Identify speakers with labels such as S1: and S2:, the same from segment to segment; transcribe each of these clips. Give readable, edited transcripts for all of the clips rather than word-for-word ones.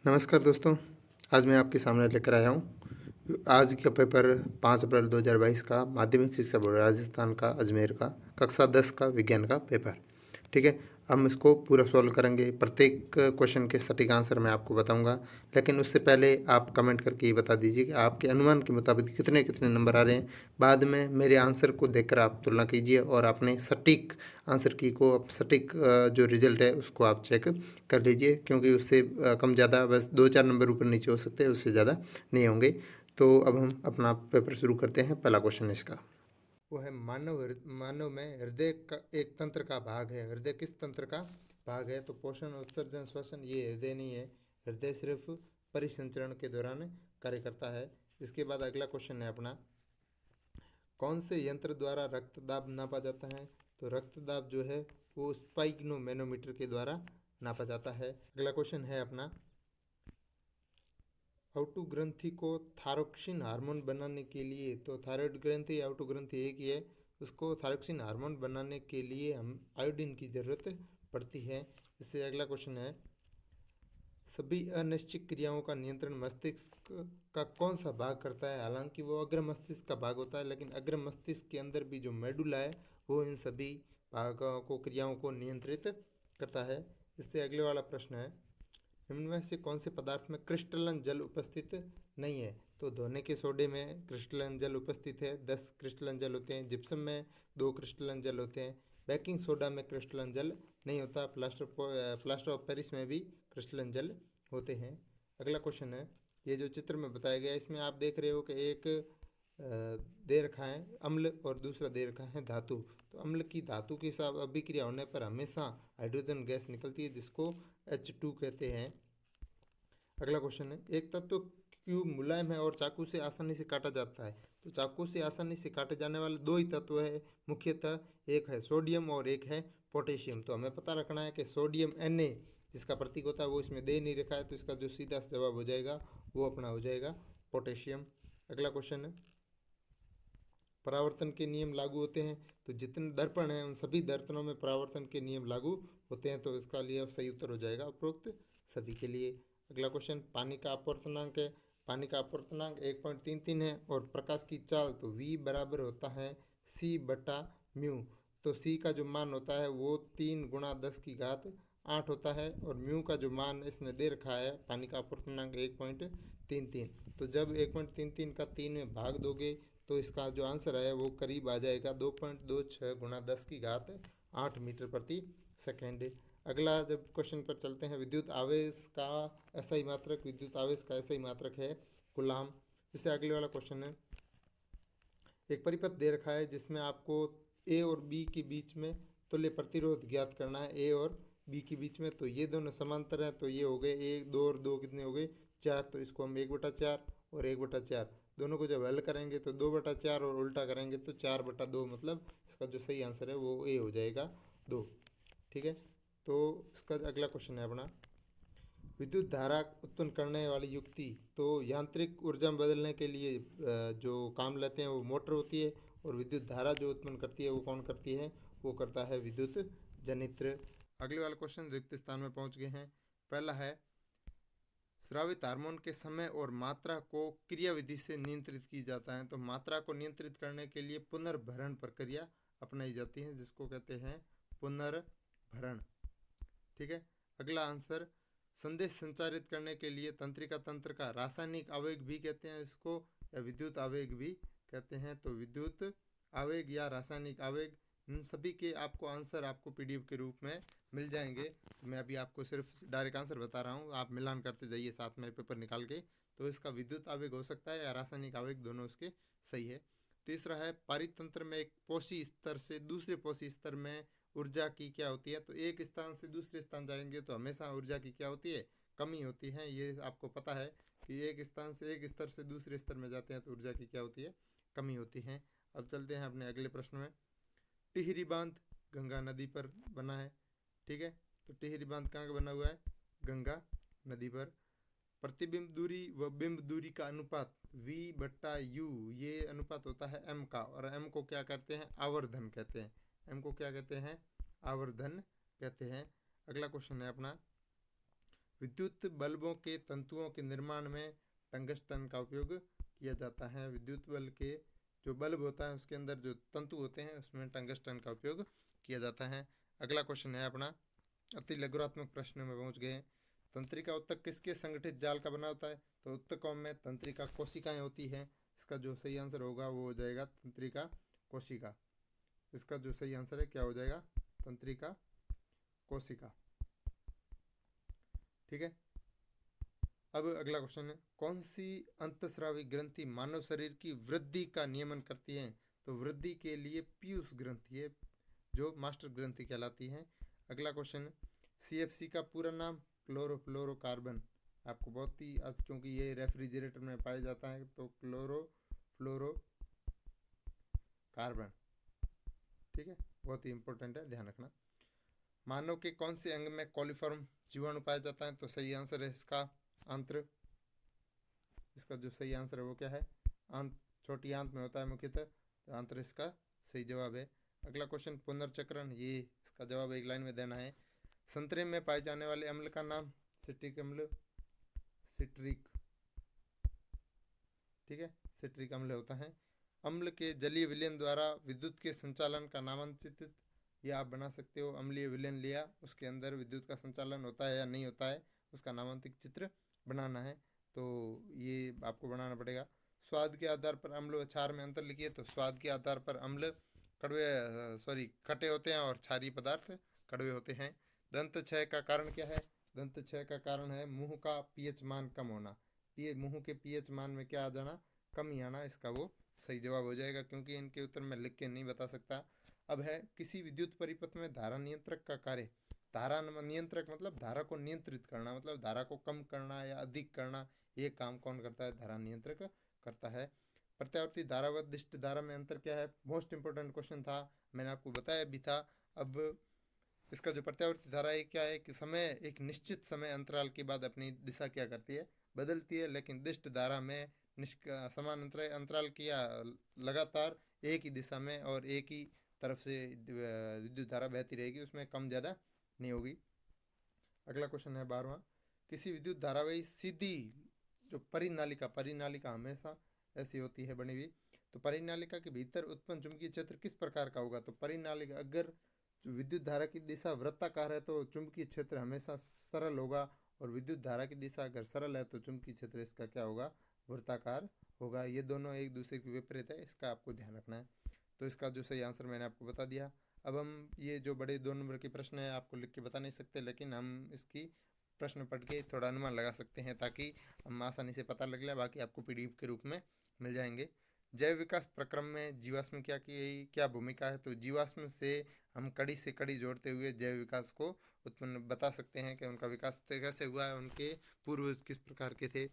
S1: नमस्कार दोस्तों, आज मैं आपके सामने लेकर आया हूँ आज का पेपर 5 अप्रैल 2022 का माध्यमिक शिक्षा बोर्ड राजस्थान का अजमेर का कक्षा 10 का विज्ञान का पेपर। ठीक है, हम इसको पूरा सॉल्व करेंगे। प्रत्येक क्वेश्चन के सटीक आंसर मैं आपको बताऊंगा, लेकिन उससे पहले आप कमेंट करके ये बता दीजिए कि आपके अनुमान के मुताबिक कितने कितने नंबर आ रहे हैं। बाद में मेरे आंसर को देखकर आप तुलना कीजिए और अपने सटीक आंसर की को सटीक जो रिजल्ट है उसको आप चेक कर लीजिए, क्योंकि उससे कम ज़्यादा बस 2-4 नंबर ऊपर नीचे हो सकते हैं, उससे ज़्यादा नहीं होंगे। तो अब हम अपना पेपर शुरू करते हैं। पहला क्वेश्चन इसका वो है, मानव में हृदय का एक तंत्र का भाग है। हृदय किस तंत्र का भाग है? तो पोषण, उत्सर्जन, श्वसन, ये हृदय नहीं है। हृदय सिर्फ परिसंचरण के दौरान कार्य करता है। इसके बाद अगला क्वेश्चन है अपना, कौन से यंत्र द्वारा रक्तदाब नापा जाता है? तो रक्तदाब जो है वो स्पाइगनोमेनोमीटर के द्वारा नापा जाता है। अगला क्वेश्चन है अपना, आउटू ग्रंथि को थायरोक्सिन हार्मोन बनाने के लिए, तो थायराइड ग्रंथि आउटू ग्रंथि एक ही है, उसको थायरोक्सिन हार्मोन बनाने के लिए हम आयोडीन की ज़रूरत पड़ती है। इससे अगला क्वेश्चन है, सभी अनिश्चित क्रियाओं का नियंत्रण मस्तिष्क का कौन सा भाग करता है? हालांकि वो अग्र मस्तिष्क का भाग होता है, लेकिन अग्र मस्तिष्क के अंदर भी जो मेडुला है वो इन सभी भागों को, क्रियाओं को नियंत्रित करता है। इससे अगले वाला प्रश्न है, इनमें से कौन से पदार्थ में क्रिस्टलन जल उपस्थित नहीं है? तो धोने के सोडे में क्रिस्टलन जल उपस्थित है, 10 क्रिस्टलन जल होते हैं। जिप्सम में 2 क्रिस्टलन जल होते हैं। बेकिंग सोडा में क्रिस्टलन जल नहीं होता। प्लास्टर ऑफ पेरिस में भी क्रिस्टलन जल होते हैं। अगला क्वेश्चन है, ये जो चित्र में बताया गया है इसमें आप देख रहे हो कि एक दे रखा है अम्ल और दूसरा दे रखा है धातु। तो अम्ल की धातु के साथ अभिक्रिया होने पर हमेशा हाइड्रोजन गैस निकलती है, जिसको H2 कहते हैं। अगला क्वेश्चन है, एक तत्व क्यों मुलायम है और चाकू से आसानी से काटा जाता है? तो चाकू से आसानी से काटे जाने वाले दो ही तत्व है मुख्यतः, एक है सोडियम और एक है पोटेशियम। तो हमें पता रखना है कि सोडियम Na जिसका प्रतीक होता है वो इसमें दे नहीं रखा है, तो इसका जो सीधा जवाब हो जाएगा वो अपना हो जाएगा पोटेशियम। अगला क्वेश्चन है, परावर्तन के नियम लागू होते हैं। तो जितने दर्पण हैं उन सभी दर्पणों में परावर्तन के नियम लागू होते हैं, तो इसका लिए सही उत्तर हो जाएगा उपरोक्त सभी के लिए। अगला क्वेश्चन, पानी का अपवर्तनांक है। पानी का अपवर्तनांक 1.33 है और प्रकाश की चाल तो v बराबर होता है c/μ। तो c का जो मान होता है वो 3 × 10⁸ होता है, और म्यू का जो मान इसने दे रखा है पानी का अपवर्तनांक 1.33। तो जब 1.33 का 3 में भाग दोगे तो इसका जो आंसर है वो करीब आ जाएगा 2.26 × 10⁸ मीटर प्रति सेकेंड। अगला जब क्वेश्चन पर चलते हैं, विद्युत आवेश का SI मात्रक, विद्युत आवेश का SI मात्रक है कूलाम। इससे अगले वाला क्वेश्चन है, एक परिपथ दे रखा है जिसमें आपको A और B के बीच में तुल्य प्रतिरोध ज्ञात करना है, A और B के बीच में। तो ये दोनों समांतर हैं, तो ये हो गए 1 2 और 2 कितने हो गए 4। तो इसको हम 1/4 और 1/4 दोनों को जब हल करेंगे तो 2/4 और उल्टा करेंगे तो 4/2, मतलब इसका जो सही आंसर है वो A हो जाएगा 2। ठीक है, तो इसका अगला क्वेश्चन है अपना, विद्युत धारा उत्पन्न करने वाली युक्ति। तो यांत्रिक ऊर्जा में बदलने के लिए जो काम लेते हैं वो मोटर होती है, और विद्युत धारा जो उत्पन्न करती है वो कौन करती है? वो करता है विद्युत जनित्र। अगले वाला क्वेश्चन रिक्त स्थान में पहुंच गए हैं। पहला है, स्रावित हार्मोन के समय और मात्रा को क्रिया विधि से नियंत्रित की जाता है। तो मात्रा को नियंत्रित करने के लिए पुनर्भरण प्रक्रिया अपनाई जाती है, जिसको कहते हैं पुनर्भरण। ठीक है, अगला आंसर, संदेश संचारित करने के लिए तंत्रिका तंत्र का रासायनिक आवेग भी कहते हैं इसको, या विद्युत आवेग भी कहते हैं। तो विद्युत आवेग या रासायनिक आवेग, इन सभी के आपको आंसर आपको PDF के रूप में मिल जाएंगे। तो मैं अभी आपको सिर्फ डायरेक्ट आंसर बता रहा हूँ, आप मिलान करते जाइए साथ में पेपर निकाल के। तो इसका विद्युत आवेग हो सकता है या रासायनिक आवेग, दोनों उसके सही है। तीसरा है, पारितंत्र में एक पोषी स्तर से दूसरे पोषी स्तर में ऊर्जा की क्या होती है? तो एक स्थान से दूसरे स्थान जाएंगे तो हमेशा ऊर्जा की क्या होती है? कमी होती है। ये आपको पता है कि एक स्थान से एक स्तर से दूसरे स्तर में जाते हैं तो ऊर्जा की क्या होती है? कमी होती है। अब चलते हैं अपने अगले प्रश्न में। टिहरी बांध गंगा नदी पर बना है। ठीक है, तो टिहरी बांध कहाँ बना हुआ है? गंगा नदी पर। प्रतिबिंब दूरी व बिंब दूरी का अनुपात V/U, ये अनुपात होता है M का, और M को क्या कहते हैं? आवर्धन कहते हैं। M को क्या कहते हैं? आवर्धन कहते हैं। अगला क्वेश्चन है अपना, विद्युत बल्बों के तंतुओं के निर्माण में टंगस्टन का उपयोग किया जाता है। विद्युत बल्ब के जो बल्ब होता है उसके अंदर जो तंतु होते हैं उसमें टंगस्टन का उपयोग किया जाता है। अगला क्वेश्चन है अपना, अति लघुरात्मक प्रश्न में पहुंच गए हैं। तंत्रिका उत्तक किसके संगठित जाल का बना होता है? तो उत्तकों में तंत्रिका कोशिकाएं होती हैं। इसका जो सही आंसर होगा वो हो जाएगा तंत्रिका कोशिका। इसका जो सही आंसर है क्या हो जाएगा? तंत्रिका कोशिका। ठीक है। अब अगला क्वेश्चन है, कौन सी अंतस्रावी ग्रंथि मानव शरीर की वृद्धि का नियमन करती है? तो वृद्धि के लिए पीयूष ग्रंथि है जो मास्टर ग्रंथि कहलाती है। अगला क्वेश्चन, सीएफसी का पूरा नाम? क्लोरोफ्लोरोकार्बन। आपको बहुत ही आज क्योंकि ये रेफ्रिजरेटर में पाया जाता है तो क्लोरोफ्लोरोकार्बन। ठीक है, बहुत ही इंपॉर्टेंट है, ध्यान रखना। मानव के कौन से अंग में कोलिफॉर्म जीवाणु पाया जाता है? तो सही आंसर है इसका आंत्र। इसका जो सही आंसर है वो क्या है? आंत, छोटी आंत में होता है मुख्यतः, तो आंत्र इसका सही जवाब है। अगला क्वेश्चन, पुनर्चक्रण, ये इसका जवाब एक लाइन में देना है। संतरे में पाए जाने वाले अम्ल का नाम? सिट्रिक अम्ल। सिट्रिक, ठीक है, सिट्रिक अम्ल होता है। अम्ल के जलीय विलयन द्वारा विद्युत के संचालन का नामांकित, ये आप बना सकते हो। अम्लीय विलयन लिया, उसके अंदर विद्युत का संचालन होता है या नहीं होता है, उसका नामांकित चित्र बनाना है, तो ये आपको बनाना पड़ेगा। स्वाद के आधार पर अम्ल व क्षार में अंतर लिखिए। तो स्वाद के आधार पर अम्ल खट्टे होते हैं और क्षारीय पदार्थ कड़वे होते हैं। दंत क्षय का कारण क्या है? दंत क्षय का कारण है मुंह का पीएच मान कम होना। मुंह के पीएच मान में क्या आ जाना? कमी आना। इसका वो सही जवाब हो जाएगा, क्योंकि इनके उत्तर मैं लिख के नहीं बता सकता। अब है, किसी विद्युत परिपथ में धारा नियंत्रक का कार्य? धारा नियंत्रक मतलब धारा को नियंत्रित करना, मतलब धारा को कम करना या अधिक करना, ये काम कौन करता है? धारा नियंत्रक करता है। प्रत्यावर्ती धारा व दिष्ट धारा में अंतर क्या है? मोस्ट इंपोर्टेंट क्वेश्चन था, मैंने आपको बताया भी था। अब इसका जो प्रत्यावर्ती धारा है क्या है कि समय, एक निश्चित समय अंतराल के बाद अपनी दिशा क्या करती है? बदलती है। लेकिन दिष्ट धारा में समान अंतराल किया लगातार एक ही दिशा में और एक ही तरफ से विद्युत धारा बहती रहेगी, उसमें कम ज़्यादा नहीं होगी। अगला क्वेश्चन है 12वां, किसी विद्युत धारावाही सीधी जो परिनालिका हमेशा ऐसी होती है बनी हुई, तो परिनालिका के भीतर उत्पन्न चुंबकीय क्षेत्र किस प्रकार का होगा? तो परिनालिका, अगर जो विद्युत धारा की दिशा वृत्ताकार है तो चुंबकीय क्षेत्र हमेशा सरल होगा, और विद्युत धारा की दिशा अगर सरल है तो चुंबकीय क्षेत्र इसका क्या होगा? वृत्ताकार होगा। ये दोनों एक दूसरे के विपरीत है, इसका आपको ध्यान रखना है। तो इसका जो सही आंसर मैंने आपको बता दिया। अब हम ये जो बड़े 2 नंबर के प्रश्न है आपको लिख के बता नहीं सकते, लेकिन हम इसकी प्रश्न पढ़ के थोड़ा अनुमान लगा सकते हैं, ताकि हम आसानी से पता लग जाए। बाकी आपको पीडीएफ के रूप में मिल जाएंगे। जैव विकास प्रक्रम में जीवाश्म क्या भूमिका है? तो जीवाश्म से हम कड़ी से कड़ी जोड़ते हुए जैव विकास को उत्पन्न बता सकते हैं कि उनका विकास कैसे हुआ है, उनके पूर्वज किस प्रकार के थे।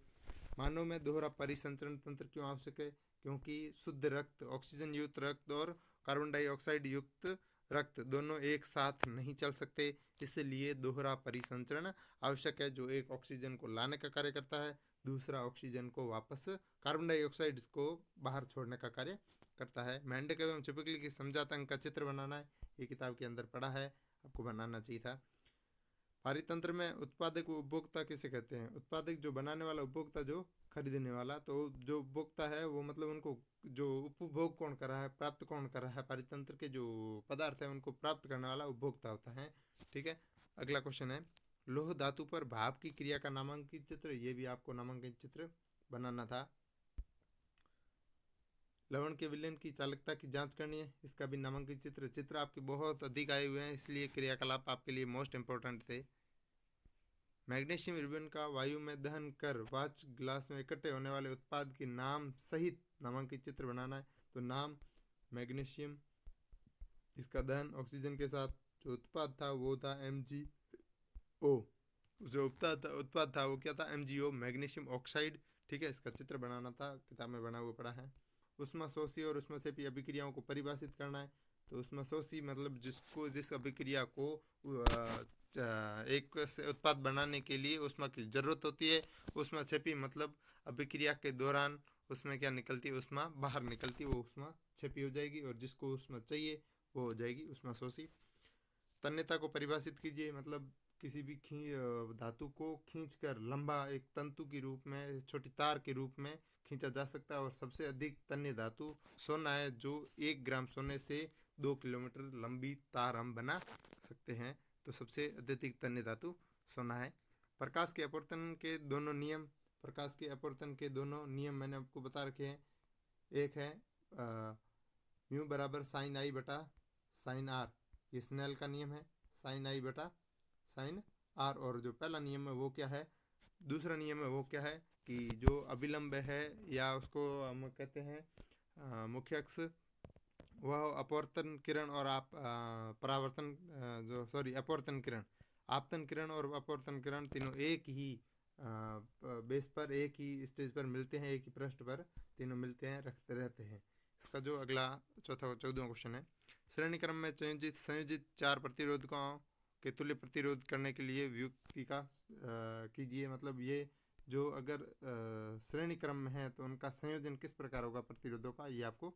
S1: मानव में दोहरा परिसंचरण तंत्र क्यों आवश्यक है? क्योंकि शुद्ध रक्त, ऑक्सीजन युक्त रक्त और कार्बन डाइऑक्साइड युक्त रक्त दोनों एक साथ नहीं चल सकते, इसलिए दोहरा परिसंचरण आवश्यक है, जो एक ऑक्सीजन को लाने का कार्य करता है, दूसरा ऑक्सीजन को वापस कार्बन डाइऑक्साइड को बाहर छोड़ने का कार्य करता है। मेंडेक एवं चिपकली की समझाता अंक का चित्र बनाना है, ये किताब के अंदर पढ़ा है, आपको बनाना चाहिए था। पारितंत्र में उत्पादक व उपभोक्ता किसे कहते हैं? उत्पादक जो बनाने वाला, उपभोक्ता जो खरीदने वाला। तो जो उपभोक्ता है वो मतलब उनको जो उपभोग कौन कर रहा है, प्राप्त कौन कर रहा है, पारितंत्र के जो पदार्थ है उनको प्राप्त करने वाला उपभोक्ता होता है। ठीक है। अगला क्वेश्चन है, लोह धातु पर भाप की क्रिया का नामांकित चित्र, ये भी आपको नामांकित चित्र बनाना था। लवण के विलयन की चालकता की जांच करनी है, इसका भी नामांकित चित्र आपके बहुत अधिक आए हुए हैं, इसलिए क्रियाकलाप आपके लिए मोस्ट इंपोर्टेंट थे। मैग्नीशियम रिबन का वायु में दहन कर वाच ग्लास में इकट्ठे होने वाले उत्पाद के नाम सहित नामांकित चित्र बनाना है। तो नाम मैग्नीशियम, इसका दहन ऑक्सीजन के साथ, जो उत्पाद था वो था MgO, जो उत्पाद था वो क्या था? MgO, magnesium oxide. ठीक है, इसका चित्र बनाना था, किताब में बना हुआ पड़ा है। उष्माशोषी और उष्माक्षेपी अभिक्रियाओं को परिभाषित करना है। तो उष्माशोषी मतलब जिस अभिक्रिया को एक उत्पाद बनाने के लिए उष्मा की जरूरत होती है। उष्माक्षेपी मतलब अभिक्रिया के दौरान उसमें क्या निकलती है? उष्मा बाहर निकलती है, वो उष्माक्षेपी हो जाएगी, और जिसको उष्मा चाहिए वो हो जाएगी उष्माशोषी। तन्यता को परिभाषित कीजिए, मतलब किसी भी धातु को खींचकर लंबा एक तंतु के रूप में, छोटी तार के रूप में खींचा जा सकता है। और सबसे अधिक तन्य धातु सोना है, जो 1 ग्राम सोने से 2 किलोमीटर लंबी तार हम बना सकते हैं। तो सबसे अत्यधिक तन्य धातु सोना है। प्रकाश के अपवर्तन के दोनों नियम मैंने आपको बता रखे हैं। एक है म्यू बराबर साइन आई बटा साइन आर, ये स्नेल का नियम है, साइन आई बटा साइन आर। और जो पहला नियम है वो क्या है, दूसरा नियम है वो क्या है कि जो अभिलंब है या उसको हम कहते हैं मुख्य अक्ष, वह अपवर्तन किरण और परावर्तन अपवर्तन किरण, आपतन किरण और अपवर्तन किरण तीनों एक ही बेस पर, एक ही स्टेज पर मिलते हैं, एक ही पृष्ठ पर तीनों मिलते हैं, रखते रहते हैं। इसका जो अगला 14वां क्वेश्चन है, श्रेणी क्रम में संयोजित 4 प्रतिरोधकों के तुल्य प्रतिरोध करने के लिए व्युत्पत्ति का कीजिए। मतलब ये जो अगर श्रेणी क्रम में है तो उनका संयोजन किस प्रकार होगा प्रतिरोधों का, ये आपको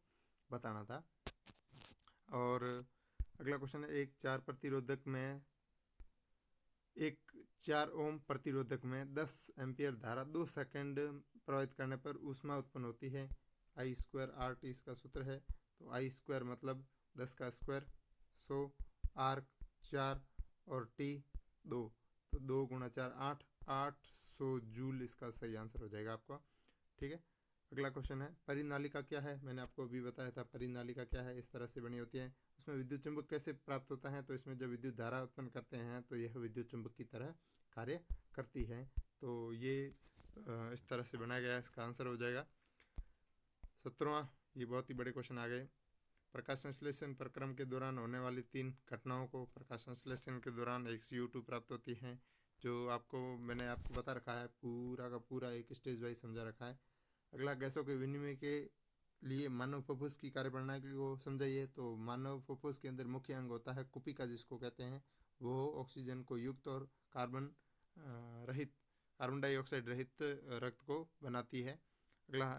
S1: बताना था। और अगला क्वेश्चन है, एक 4 ओम प्रतिरोधक में 10 एम्पियर धारा 2 सेकंड प्रवाहित करने पर ऊष्मा उत्पन्न होती है। आई स्क्वायर आर टी इसका सूत्र है। तो आई स्क्वायर मतलब 10 का स्क्वायर, 100, आर 4 और टी 2, तो 2 गुणा 4 800 जूल इसका सही आंसर हो जाएगा आपका। ठीक है। अगला क्वेश्चन है, परिनालिका क्या है। मैंने आपको अभी बताया था परिनालिका क्या है, इस तरह से बनी होती है। उसमें विद्युत चुंबक कैसे प्राप्त होता है, तो इसमें जब विद्युत धारा उत्पन्न करते हैं तो यह विद्युत चुंबक की तरह कार्य करती है। तो ये इस तरह से बनाया गया है, इसका आंसर हो जाएगा 17वां। ये बहुत ही बड़े क्वेश्चन आ गए। प्रकाश संश्लेषण प्रक्रम के दौरान होने वाली 3 घटनाओं को प्रकाश संश्लेषण के दौरान एक CO2 प्राप्त होती है, जो मैंने आपको बता रखा है, पूरा का पूरा एक स्टेज वाइज समझा रखा है। अगला, गैसों के विनिमय के लिए मानव फुफ्फुस की कार्यप्रणाली को समझाइए। तो मानव फुफ्फुस के अंदर मुख्य अंग होता है कुपिका, जिसको कहते हैं, वो ऑक्सीजन को युक्त और कार्बन डाइऑक्साइड रहित रक्त को बनाती है। अगला,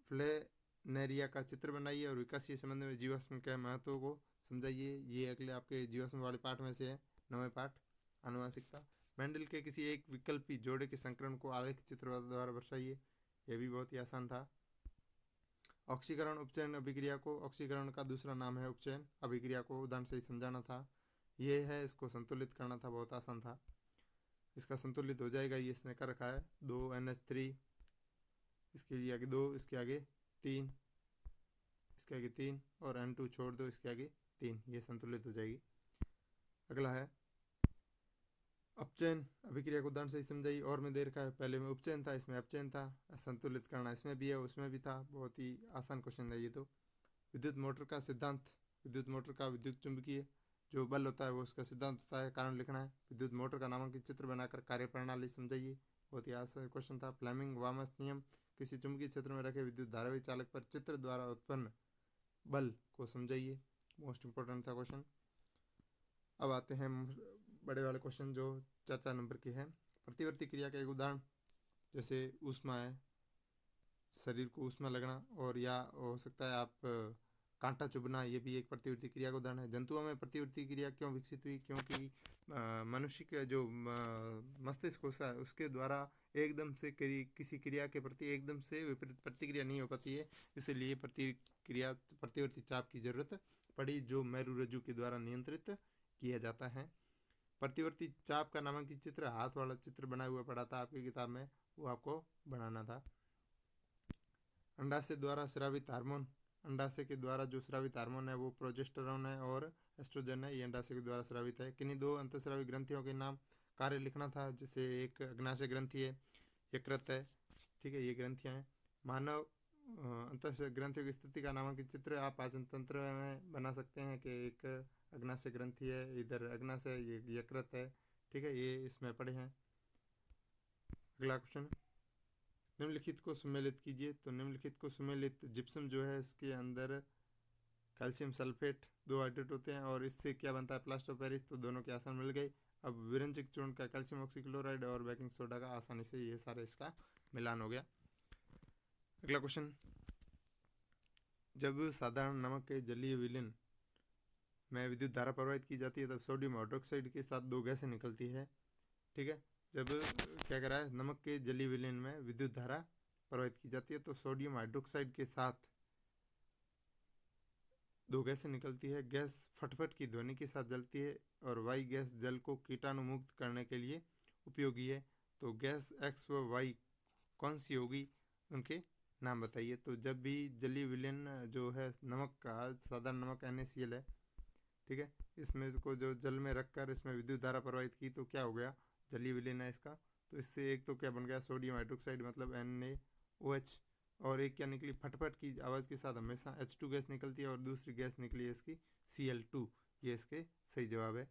S1: फ्लेनेरिया का चित्र बनाइए और विकासीय संबंध में जीवाश्म के महत्व को समझाइए। ये अगले आपके जीवाश्म वाले पाठ में से है, 9वें पाठ, आनुवंशिकता। मेंडल के किसी एक विकल्पी जोड़े के संकरण को आलेख चित्र द्वारा दर्शाइए। यह भी बहुत ही आसान था। ऑक्सीकरण उपचयन अभिक्रिया को, ऑक्सीकरण का दूसरा नाम है उपचयन अभिक्रिया को उदाहरण से ही समझाना था। ये है, इसको संतुलित करना था, बहुत आसान था। इसका संतुलित हो जाएगा, ये इसने कर रखा है, 2NH3, इसके आगे 2, इसके आगे 3, इसके आगे 3 और N2 छोड़ दो, इसके आगे 3, ये संतुलित हो जाएगी। अगला है अपचयन अभिक्रिया को उदाहरण से ही समझाइए। और में दे रखा है, पहले में उपचयन था, इसमें अपचयन था। संतुलित करना इसमें भी है, उसमें भी था। बहुत ही आसान क्वेश्चन है ये तो। विद्युत मोटर का सिद्धांत, विद्युत मोटर का विद्युत चुंबकीय जो बल होता है वो उसका सिद्धांत होता है, कारण लिखना है। विद्युत मोटर का नामांकित चित्र बनाकर कार्यप्रणाली समझाइए। बहुत ही आसान क्वेश्चन था। फ्लेमिंग वामस नियम, किसी चुंबकीय क्षेत्र में रखे विद्युत धारावी चालक पर चित्र द्वारा उत्पन्न बल को समझाइए। मोस्ट इंपॉर्टेंट था क्वेश्चन। अब आते हैं बड़े वाले क्वेश्चन जो 4 नंबर के हैं। प्रतिवर्ती क्रिया का एक उदाहरण, जैसे ऊष्मा है, शरीर को ऊष्मा लगना, और या हो सकता है आप कांटा चुभना, ये भी एक प्रतिवर्ती क्रिया का उदाहरण है। जंतुओं में प्रतिवर्ती क्रिया क्यों विकसित हुई, क्योंकि मनुष्य का जो मस्तिष्क होता है उसके द्वारा एकदम से किसी क्रिया के प्रति एकदम से विपरीत प्रतिक्रिया नहीं हो पाती है, इसलिए प्रतिवर्ती चाप की जरूरत पड़ी, जो मेरुरज्जु के द्वारा नियंत्रित किया जाता है। प्रतिवर्ती चाप का नामांकित चित्र, हाथ वाला चित्र बना हुआ पड़ा था आपकी किताब में, वो आपको बनाना था। अंडाशय द्वारा स्रावित हार्मोन, अंडाशय के द्वारा जो स्रावित हार्मोन है वो प्रोजेस्टेरोन है और एस्ट्रोजन है, ये अंडाशय के द्वारा स्रावित है। किन्हीं 2 अंतःस्रावी ग्रंथियों के नाम कार्य लिखना था, जैसे एक अग्नाशय ग्रंथि है, यकृत है, ठीक है, ये ग्रंथियाँ हैं। मानव अंतःस्रावी ग्रंथियों की स्थिति का नामांकित चित्र आप पाचन तंत्र में बना सकते हैं कि एक अग्नाशय ग्रंथि है, इधर अग्नाशय, ये यकृत है, ठीक है, ये इसमें पढ़े हैं। अगला क्वेश्चन, निम्नलिखित को सुमेलित कीजिए। तो निम्नलिखित को सुमेलित, जिप्सम जो है इसके अंदर कैल्शियम सल्फेट 2 हाइड्रेट होते हैं और इससे क्या बनता है, प्लास्टर ऑफ पेरिस। तो दोनों के आसान मिल गए। अब विरंजक चूर्ण का कैल्शियम ऑक्सीक्लोराइड और बेकिंग सोडा का आसानी से ये सारा इसका मिलान हो गया। अगला क्वेश्चन, जब साधारण नमक के जलीय विलयन में विद्युत धारा प्रवाहित की जाती है तब सोडियम हाइड्रोक्साइड के साथ दो गैसें निकलती है। ठीक है, जब क्या करा है, नमक के जलीय विलयन में विद्युत धारा प्रवाहित की जाती है तो सोडियम हाइड्रोक्साइड के साथ दो गैसें निकलती है। गैस फटफट की ध्वनि के साथ जलती है और वाई गैस जल को कीटाणु मुक्त करने के लिए उपयोगी है। तो गैस एक्स व वाई कौन सी होगी, उनके नाम बताइए। तो जब भी जलीय विलयन जो है नमक का, साधारण नमक NaCl है, ठीक है, इसमें को जो जल में रखकर इसमें विद्युत धारा प्रवाहित की तो क्या हो गया, जलीय विलयन है इसका। तो इससे एक तो क्या बन गया, सोडियम हाइड्रोक्साइड मतलब NaOH, और एक क्या निकली, फटफट की आवाज़ के साथ हमेशा H2 गैस निकलती है और दूसरी गैस निकली है इसकी Cl2। ये इसके सही जवाब है।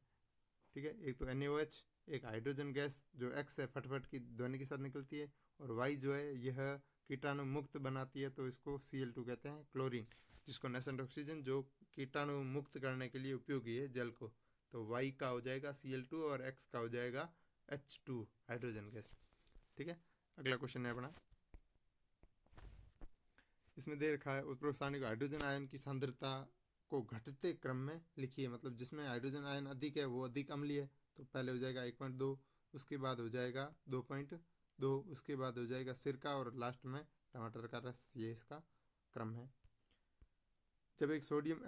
S1: ठीक है, एक तो NaOH, एक हाइड्रोजन गैस जो X है फटफट की ध्वनि के साथ निकलती है, और Y जो है यह कीटाणु मुक्त बनाती है तो इसको Cl2 कहते हैं, क्लोरीन, जिसको नेसेंट ऑक्सीजन, जो कीटाणु मुक्त करने के लिए उपयोगी है जल को। तो Y का हो जाएगा Cl2 और X का हो जाएगा H2, हाइड्रोजन गैस। ठीक है, अगला क्वेश्चन है अपना, इसमें दे रखा है उपरोक्त सारणी को हाइड्रोजन आयन की सांद्रता को घटते क्रम में लिखिए। मतलब जिसमें हाइड्रोजन आयन अधिक है वो अधिक अम्लीय है, तो पहले हो जाएगा 1.2, उसके बाद हो जाएगा 2.2, उसके बाद हो जाएगा सिरका, और लास्ट में टमाटर का रस। ये इसका क्रम है। जब एक सोडियम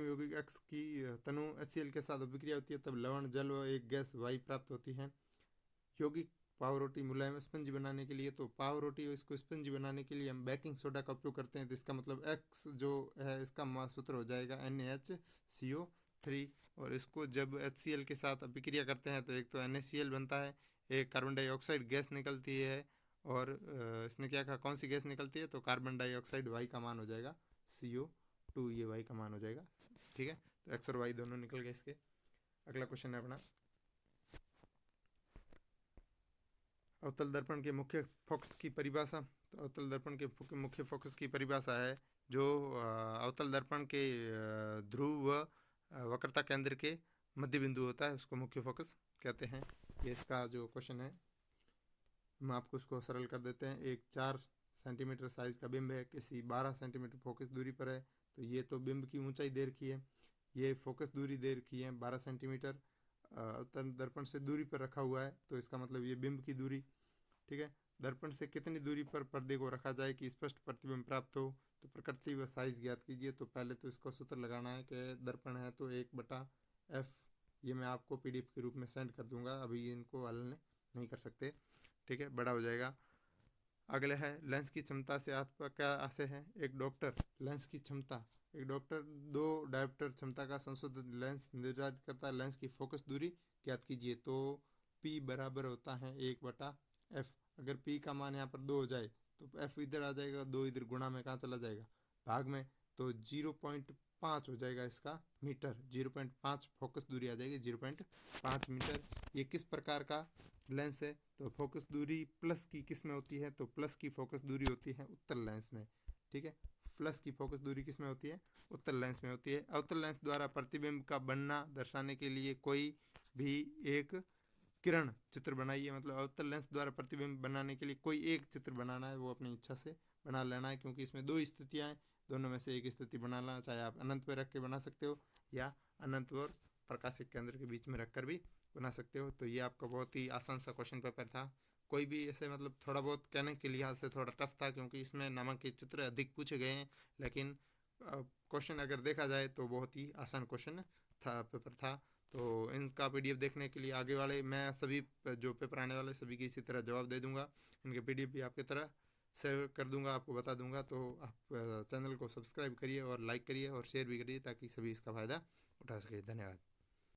S1: यौगिक X की तनु HCl के साथ अभिक्रिया होती है तब लवण, जल व एक गैस वाई प्राप्त होती है। यौगिक पावरोटी मुलायम स्पंजी बनाने के लिए, तो पावरोटी इसको स्पंजी बनाने के लिए हम बेकिंग सोडा का उपयोग करते हैं। तो इसका मतलब X जो है इसका सूत्र हो जाएगा NaHCO3, और इसको जब HCl के साथ अभिक्रिया करते हैं तो एक तो NaCl बनता है, एक कार्बन डाइऑक्साइड गैस निकलती है, और इसने क्या कहा, कौन सी गैस निकलती है, तो कार्बन डाइऑक्साइड, Y का मान हो जाएगा CO2, ये Y का मान हो जाएगा। ठीक है, तो X और Y दोनों निकल गए इसके। अगला क्वेश्चन है अपना, अवतल दर्पण के मुख्य फोकस की परिभाषा। तो अवतल दर्पण के मुख्य फोकस की परिभाषा है जो अवतल दर्पण के ध्रुव व वक्रता केंद्र के मध्य बिंदु होता है उसको मुख्य फोकस कहते हैं। ये इसका जो क्वेश्चन है, हम आपको इसको सरल कर देते हैं। एक 4 सेंटीमीटर साइज का बिंब है, किसी 12 सेंटीमीटर फोकस दूरी पर है। तो ये तो बिंब की ऊंचाई दे रखी है, ये फोकस दूरी दे रखी है 12 सेंटीमीटर, अवतल दर्पण से दूरी पर रखा हुआ है, तो इसका मतलब ये बिंब की दूरी। ठीक है, दर्पण से कितनी दूरी पर पर्दे को रखा जाए कि स्पष्ट प्रतिबिंब प्राप्त हो, तो प्रकृति व साइज ज्ञात कीजिए। तो पहले तो इसको सूत्र लगाना है कि दर्पण है तो 1/f, ये मैं आपको PDF के रूप में सेंड कर दूंगा, अभी इनको हल नहीं कर सकते। ठीक है, बड़ा हो जाएगा। अगले है लेंस की क्षमता से आपका क्या आशय है। एक डॉक्टर लेंस की क्षमता, एक डॉक्टर 2 डायोप्टर क्षमता का संशोधित लेंस निर्धारित करता है। लेंस की फोकस दूरी ज्ञात कीजिए। तो P बराबर होता है 1/f। अगर P का मान यहाँ पर 2 हो जाए तो F इधर आ जाएगा, 2 इधर गुणा में कहाँ चला जाएगा, भाग में, तो 0.5 हो जाएगा इसका मीटर। 0.5 फोकस दूरी आ जाएगी, 0.5 मीटर। ये किस प्रकार का लेंस है, तो फोकस दूरी प्लस की किस में होती है, तो प्लस की फोकस दूरी होती है उत्तल लेंस में। ठीक है, प्लस की फोकस दूरी किस में होती है, उत्तल लेंस में होती है। अवतल लेंस द्वारा प्रतिबिंब का बनना दर्शाने के लिए कोई भी एक किरण चित्र बनाइए। मतलब अवतल लेंस द्वारा प्रतिबिंब बनाने के लिए कोई एक चित्र बनाना है, वो अपनी इच्छा से बना लेना है, क्योंकि इसमें 2 स्थितियाँ हैं, दोनों में से एक स्थिति बनाना, चाहे आप अनंत पे रख के बना सकते हो या अनंत और प्रकाशिक केंद्र के बीच में रखकर भी बना सकते हो। तो ये आपका बहुत ही आसान सा क्वेश्चन पेपर था। कोई भी ऐसे मतलब थोड़ा बहुत कहने के लिहाज से थोड़ा टफ था, क्योंकि इसमें नमक के चित्र अधिक पूछे गए हैं, लेकिन क्वेश्चन अगर देखा जाए तो बहुत ही आसान क्वेश्चन था, पेपर था। तो इनका PDF देखने के लिए आगे वाले मैं सभी जो पेपर आने वाले सभी की इसी तरह जवाब दे दूंगा। इनके PDF भी आपकी तरह शेयर कर दूंगा, आपको बता दूंगा। तो आप चैनल को सब्सक्राइब करिए और लाइक करिए और शेयर भी करिए ताकि सभी इसका फ़ायदा उठा सके। धन्यवाद।